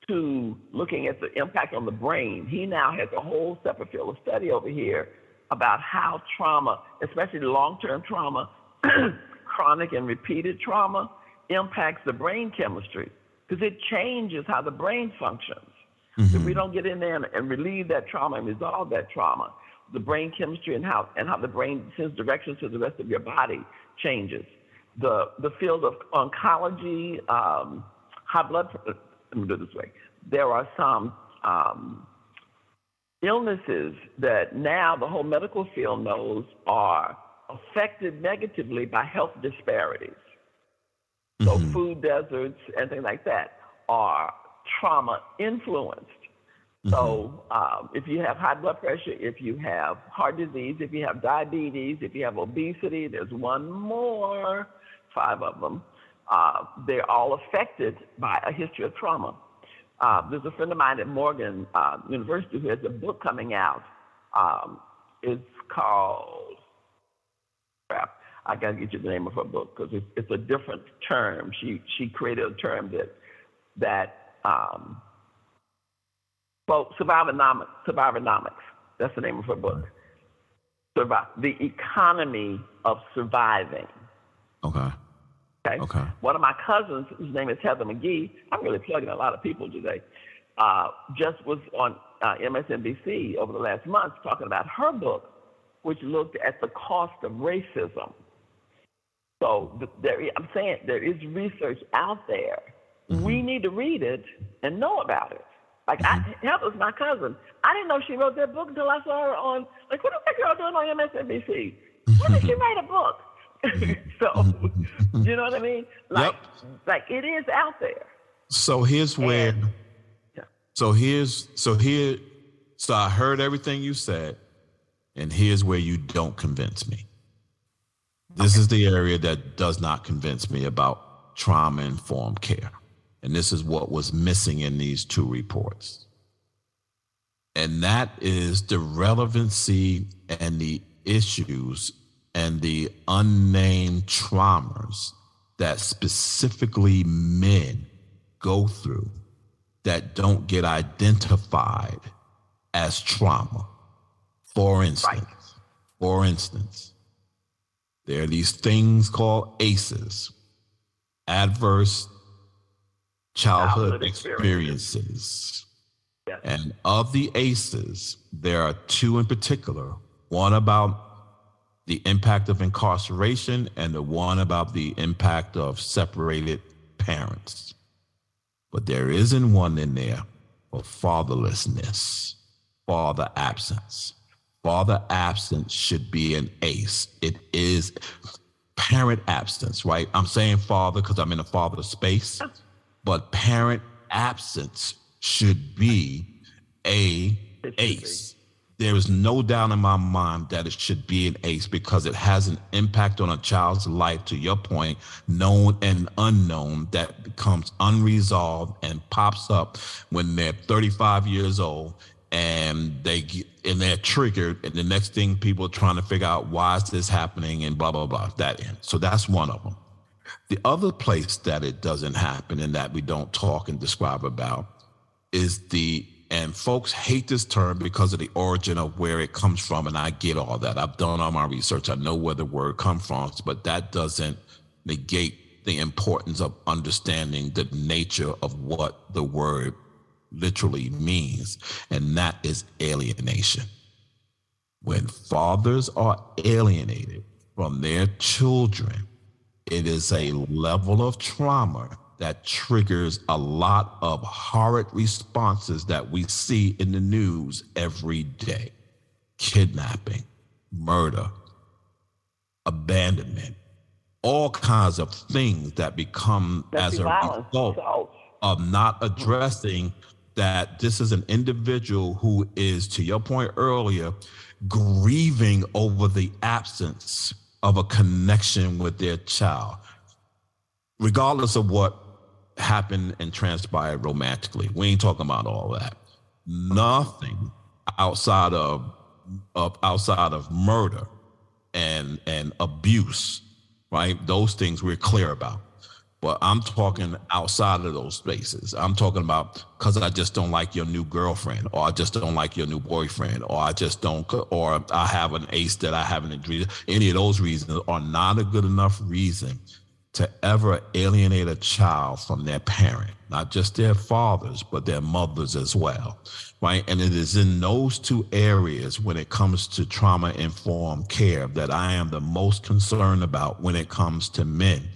to looking at the impact on the brain. He now has a whole separate field of study over here about how trauma, especially long-term trauma, chronic and repeated trauma, impacts the brain chemistry, because it changes how the brain functions. If we don't get in there and relieve that trauma and resolve that trauma, the brain chemistry and how the brain sends directions to the rest of your body changes. The field of oncology, high blood pressure, let me do it this way. There are some illnesses that now the whole medical field knows are affected negatively by health disparities. So food deserts and things like that are trauma influenced. So if you have high blood pressure, if you have heart disease, if you have diabetes, if you have obesity, there's one more, 5 of them, they're all affected by a history of trauma. There's a friend of mine at Morgan University who has a book coming out. It's called, I got to get you the name of her book because it's a different term. She created a term that survivornomics. That's the name of her book. The economy of surviving. Okay. One of my cousins, whose name is Heather McGee, I'm really plugging a lot of people today, just was on MSNBC over the last month talking about her book, which looked at the cost of racism. So I'm saying there is research out there. We need to read it and know about it. Like, Heather's my cousin. I didn't know she wrote that book until I saw her on, like, what the heck on MSNBC. When did she write a book? So, you know what I mean? Like, like it is out there. So here's where, so I heard everything you said, and here's where you don't convince me. This is the area that does not convince me about trauma-informed care. And this is what was missing in these two reports. And that is the relevancy and the issues and the unnamed traumas that specifically men go through that don't get identified as trauma. For instance, there are these things called ACEs, adverse childhood experiences. Yes. And of the ACEs, there are two in particular, one about the impact of incarceration and the one about the impact of separated parents. But there isn't one in there for fatherlessness, father absence. Father absence should be an ACE. It is parent absence, right? I'm saying father because I'm in a father space, but parent absence should be a ACE. There is no doubt in my mind that it should be an ACE because it has an impact on a child's life, to your point, known and unknown, that becomes unresolved and pops up when they're 35 years old and they're triggered, and the next thing people are trying to figure out why is this happening and blah, blah, blah, that end. So that's one of them. The other place that it doesn't happen and that we don't talk and describe about is and folks hate this term because of the origin of where it comes from, and I get all that. I've done all my research. I know where the word comes from, but that doesn't negate the importance of understanding the nature of what the word literally means, and that is alienation. When fathers are alienated from their children, it is a level of trauma that triggers a lot of horrid responses that we see in the news every day. Kidnapping, murder, abandonment, all kinds of things that become as a result of not addressing that this is an individual who is, to your point earlier, grieving over the absence of a connection with their child, regardless of what happened and transpired romantically. We ain't talking about all that. Nothing outside of murder and abuse, right? Those things we're clear about. But I'm talking outside of those spaces. I'm talking about because I just don't like your new girlfriend, or I just don't like your new boyfriend, or I just don't, or I have an ace that I haven't agreed. Any of those reasons are not a good enough reason to ever alienate a child from their parent, not just their fathers, but their mothers as well, right? And it is in those two areas when it comes to trauma-informed care that I am the most concerned about when it comes to men.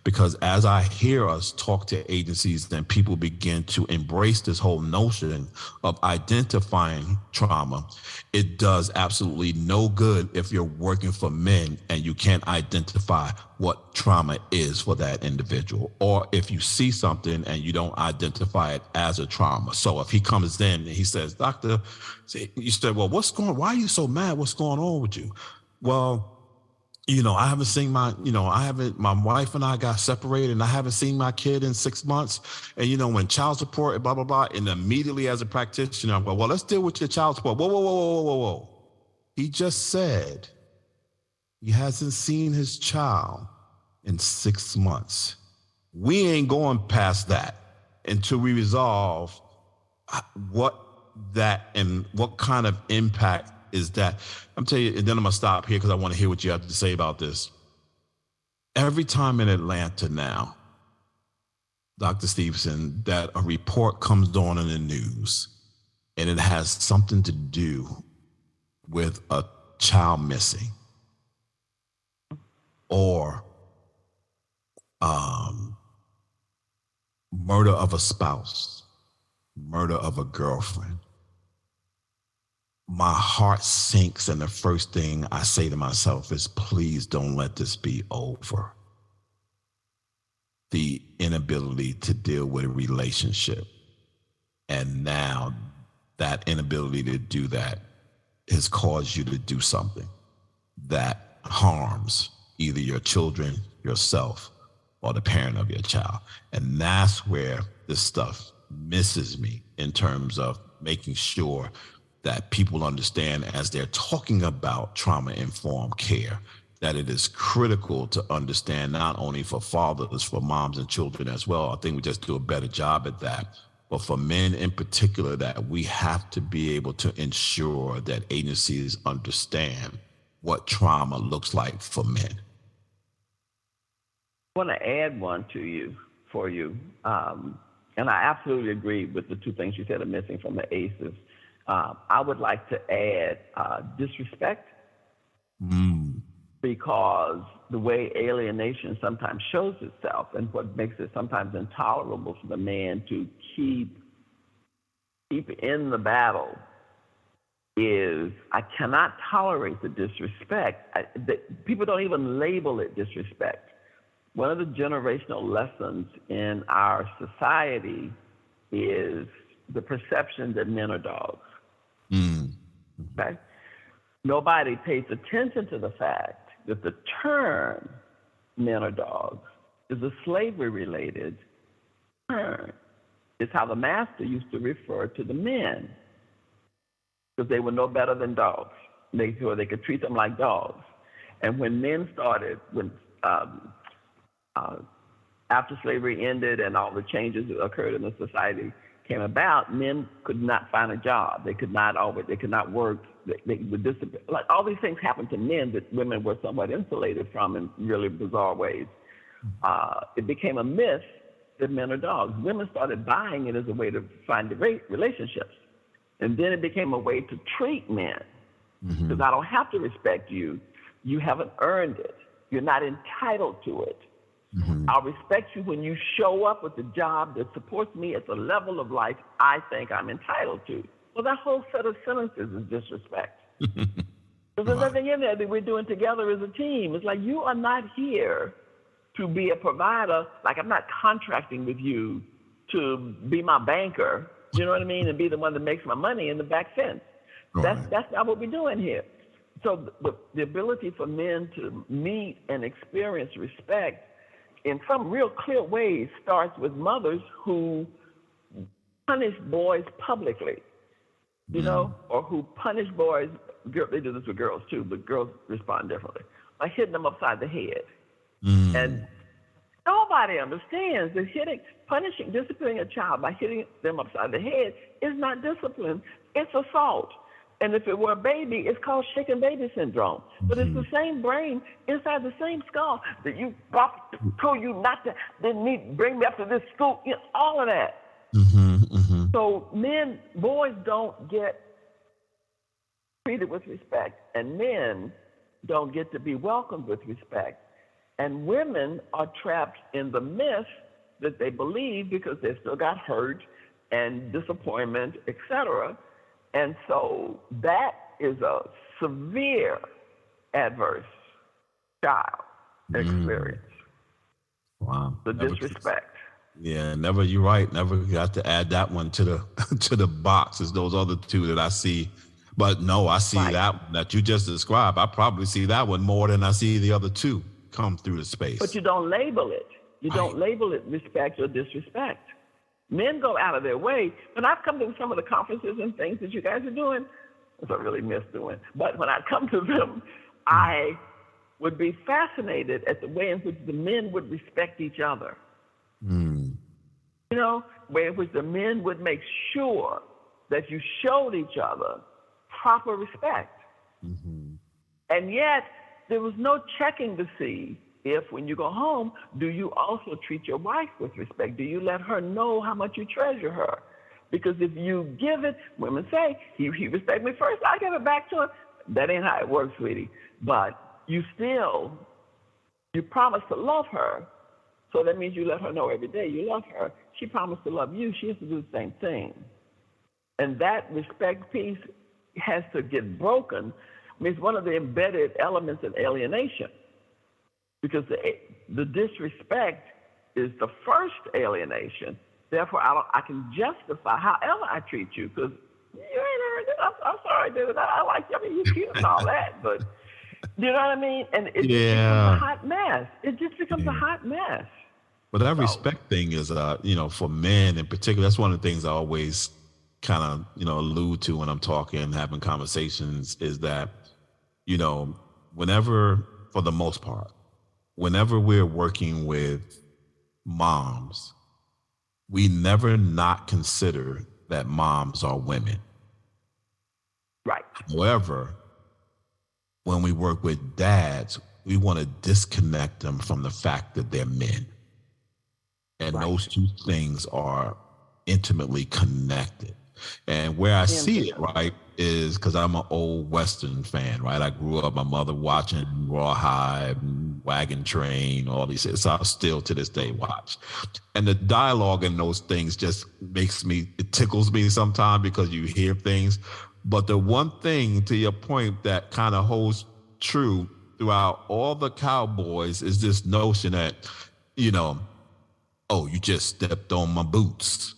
Because as I hear us talk to agencies and people begin to embrace this whole notion of identifying trauma, it does absolutely no good if you're working for men and you can't identify what trauma is for that individual, or if you see something and you don't identify it as a trauma. So if he comes in and he says, "Doctor," you said, "Well, why are you so mad? What's going on with you?" Well, I haven't seen my wife and I got separated and I haven't seen my kid in 6 months. And, when child support and blah, blah, blah. And immediately as a practitioner, I'm going, well, let's deal with your child support. Whoa. He just said he hasn't seen his child in 6 months. We ain't going past that until we resolve what that and what kind of impact is that. I'm telling you, and then I'm going to stop here because I want to hear what you have to say about this. Every time in Atlanta now, Dr. Stevenson, that a report comes on in the news and it has something to do with a child missing or murder of a spouse, murder of a girlfriend, my heart sinks, and the first thing I say to myself is, please don't let this be over. The inability to deal with a relationship. And now that inability to do that has caused you to do something that harms either your children, yourself, or the parent of your child. And that's where this stuff misses me in terms of making sure that people understand, as they're talking about trauma-informed care, that it is critical to understand, not only for fathers, for moms and children as well. I think we just do a better job at that. But for men in particular, that we have to be able to ensure that agencies understand what trauma looks like for men. I want to add one for you. And I absolutely agree with the two things you said are missing from the ACEs. I would like to add disrespect, because the way alienation sometimes shows itself, and what makes it sometimes intolerable for the man to keep in the battle, is I cannot tolerate the disrespect. People don't even label it disrespect. One of the generational lessons in our society is the perception that men are dogs. Okay? Nobody pays attention to the fact that the term men are dogs is a slavery-related term. It's how the master used to refer to the men, because they were no better than dogs. They could treat them like dogs. And when men started, after slavery ended and all the changes that occurred in the society came about, men could not find a job. They could not work. They would disappear. Like, all these things happened to men that women were somewhat insulated from in really bizarre ways. It became a myth that men are dogs. Women started buying it as a way to find relationships. And then it became a way to treat men. Because I don't have to respect you. You haven't earned it. You're not entitled to it. I'll respect you when you show up with a job that supports me at the level of life I think I'm entitled to. Well, that whole set of sentences is disrespect. Because there's nothing in there that we're doing together as a team. It's like, you are not here to be a provider. Like, I'm not contracting with you to be my banker, you know what I mean, and be the one that makes my money in the back fence. That's not what we're doing here. So the ability for men to meet and experience respect in some real clear ways starts with mothers who punish boys publicly, you know, or who punish boys. They do this with girls too, but girls respond differently, by hitting them upside the head. And nobody understands that disciplining a child by hitting them upside the head is not discipline, it's assault. And if it were a baby, it's called shaken baby syndrome. But it's the same brain inside the same skull that you told you not to, bring me up to this school, you know, all of that. So boys don't get treated with respect, and men don't get to be welcomed with respect. And women are trapped in the myth that they believe, because they've still got hurt and disappointment, etc. And so that is a severe adverse child experience. Wow. The disrespect. You're right. Never got to add that one to the box as those other two that I see. But no, I see that you just described. I probably see that one more than I see the other two come through the space. But you don't label it. You don't label it respect or disrespect. Men go out of their way. When I've come to some of the conferences and things that you guys are doing, which I really miss doing, but when I come to them, I would be fascinated at the way in which the men would respect each other. You know, way in which the men would make sure that you showed each other proper respect. And yet, there was no checking to see if, when you go home, do you also treat your wife with respect? Do you let her know how much you treasure her? Because if you give it, women say, he respect me first, I give it back to him. That ain't how it works, sweetie. But you promise to love her, so that means you let her know every day you love her. She promised to love you, she has to do the same thing. And that respect piece has to get broken. I mean, it's one of the embedded elements in alienation, because the disrespect is the first alienation. Therefore, I can justify however I treat you, because you ain't heard it. I'm sorry, dude. I like you. I mean, you're cute and all that, but you know what I mean? And it just becomes a hot mess. It just becomes a hot mess. But that respect thing is, for men in particular, that's one of the things I always kind of, allude to when I'm talking and having conversations, is that, whenever, for the most part, whenever we're working with moms, we never not consider that moms are women. Right. However, when we work with dads, we want to disconnect them from the fact that they're men. And those two things are intimately connected. And where I see it, right, is because I'm an old Western fan, right? I grew up, my mother watching Rawhide, Wagon Train, all these things. So I still to this day watch. And the dialogue in those things just it tickles me sometimes, because you hear things. But the one thing, to your point, that kind of holds true throughout all the cowboys is this notion that, oh, you just stepped on my boots.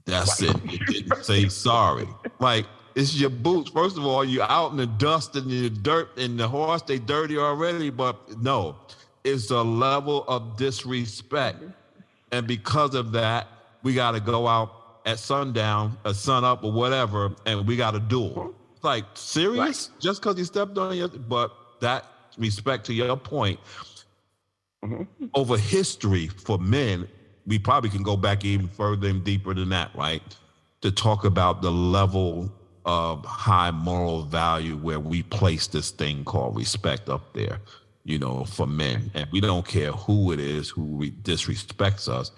That's it. You didn't say sorry. Like, it's your boots. First of all, you're out in the dust and the dirt, and the horse, they dirty already. But no, it's a level of disrespect. And because of that, we got to go out at sundown, or sun up, or whatever, and we got a duel. It's like, serious? Right. Just because you stepped on your, but that respect, to your point, over history for men, we probably can go back even further and deeper than that, right? To talk about the level of high moral value where we place this thing called respect up there, for men. And we don't care who it is who disrespects us.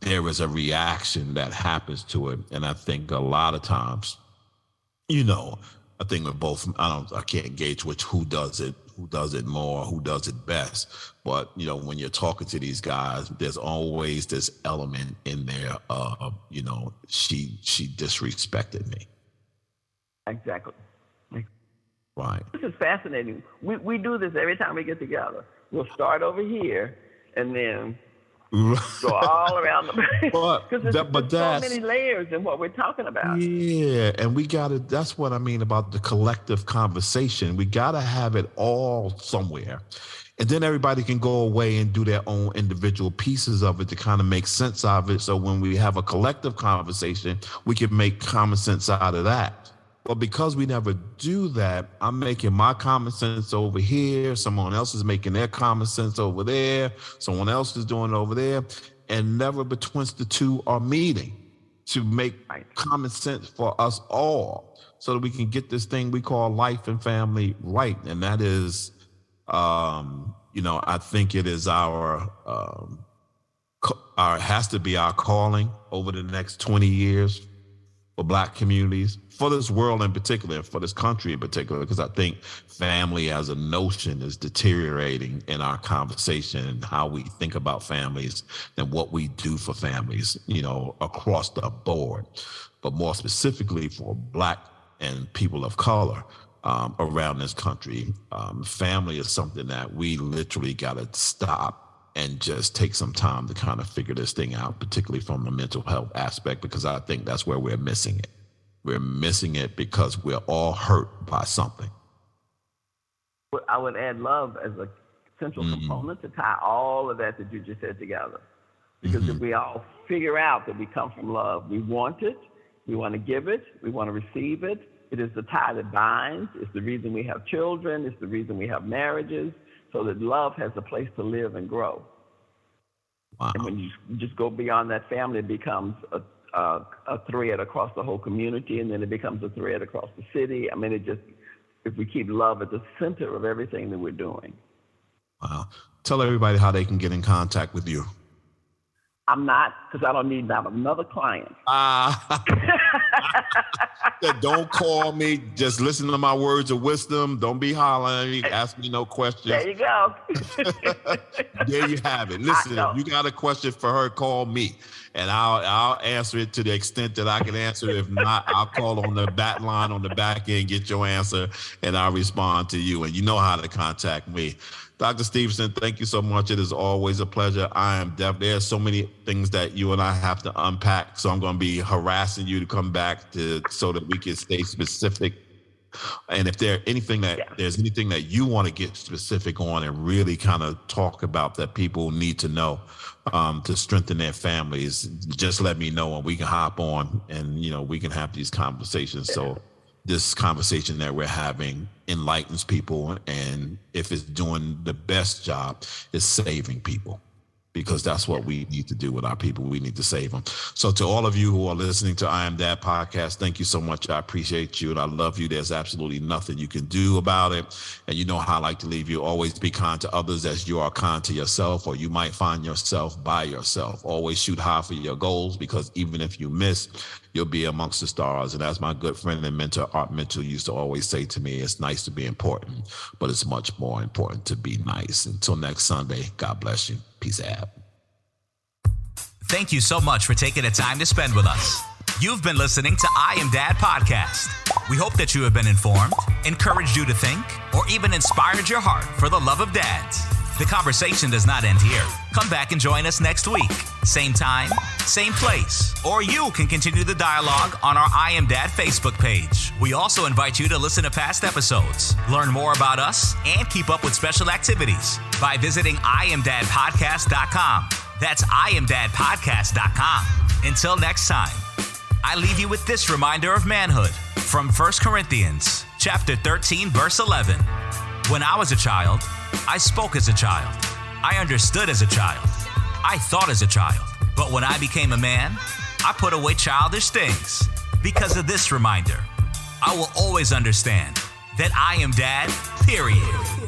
There is a reaction that happens to it. And I think a lot of times, I think we're both, I can't gauge who does it more, who does it best. But, when you're talking to these guys, there's always this element in there of, she disrespected me. Exactly. Right. This is fascinating. We do this every time we get together. We'll start over here and then go all around the place. Because there's so many layers in what we're talking about. Yeah, and that's what I mean about the collective conversation. We got to have it all somewhere. And then everybody can go away and do their own individual pieces of it to kind of make sense of it. So when we have a collective conversation, we can make common sense out of that. But because we never do that, I'm making my common sense over here. Someone else is making their common sense over there. Someone else is doing it over there. And never between the two are meeting to make common sense for us all, so that we can get this thing we call life and family right. And that is, I think it is our has to be our calling over the next 20 years for Black communities, for this world in particular, for this country in particular, because I think family as a notion is deteriorating in our conversation and how we think about families and what we do for families, across the board. But more specifically for Black and people of color around this country, family is something that we literally got to stop and just take some time to kind of figure this thing out, particularly from a mental health aspect, because I think that's where we're missing it. We're missing it because we're all hurt by something. I would add love as a central component to tie all of that you just said together. Because if we all figure out that we come from love, we want it, we want to give it, we want to receive it. It is the tie that binds. It's the reason we have children. It's the reason we have marriages. So that love has a place to live and grow. Wow. And when you just go beyond that family, it becomes a thread across the whole community, and then it becomes a thread across the city. I mean, if we keep love at the center of everything that we're doing. Wow. Tell everybody how they can get in contact with you. I'm not, because I don't need another client. Said, don't call me. Just listen to my words of wisdom. Don't be hollering. Ask me no questions. There you go. There you have it. Listen, if you got a question for her, call me. And I'll answer it to the extent that I can answer it. If not, I'll call on the back line on the back end, get your answer, and I'll respond to you. And you know how to contact me. Dr. Stevenson, thank you so much. It is always a pleasure. There's so many things that you and I have to unpack. So I'm going to be harassing you to come back so that we can stay specific. And if there's anything that you want to get specific on and really kind of talk about that people need to know to strengthen their families, just let me know and we can hop on and, we can have these conversations. So this conversation that we're having enlightens people. And if it's doing the best job, it's saving people. Because that's what we need to do with our people. We need to save them. So to all of you who are listening to I Am Dad podcast, thank you so much. I appreciate you and I love you. There's absolutely nothing you can do about it. And you know how I like to leave you. Always be kind to others as you are kind to yourself, or you might find yourself by yourself. Always shoot high for your goals, because even if you miss, you'll be amongst the stars. And as my good friend and mentor, Art Mitchell, used to always say to me, it's nice to be important, but it's much more important to be nice. Until next Sunday, God bless you. Peace out. Thank you so much for taking the time to spend with us. You've been listening to I Am Dad podcast. We hope that you have been informed, encouraged you to think, or even inspired your heart for the love of dads. The conversation does not end here. Come back and join us next week. Same time, same place. Or you can continue the dialogue on our I Am Dad Facebook page. We also invite you to listen to past episodes, learn more about us, and keep up with special activities by visiting IamDadPodcast.com. That's IamDadPodcast.com. Until next time, I leave you with this reminder of manhood from 1 Corinthians chapter 13, verse 11. When I was a child, I spoke as a child. I understood as a child. I thought as a child. But when I became a man, I put away childish things. Because of this reminder, I will always understand that I am Dad, period.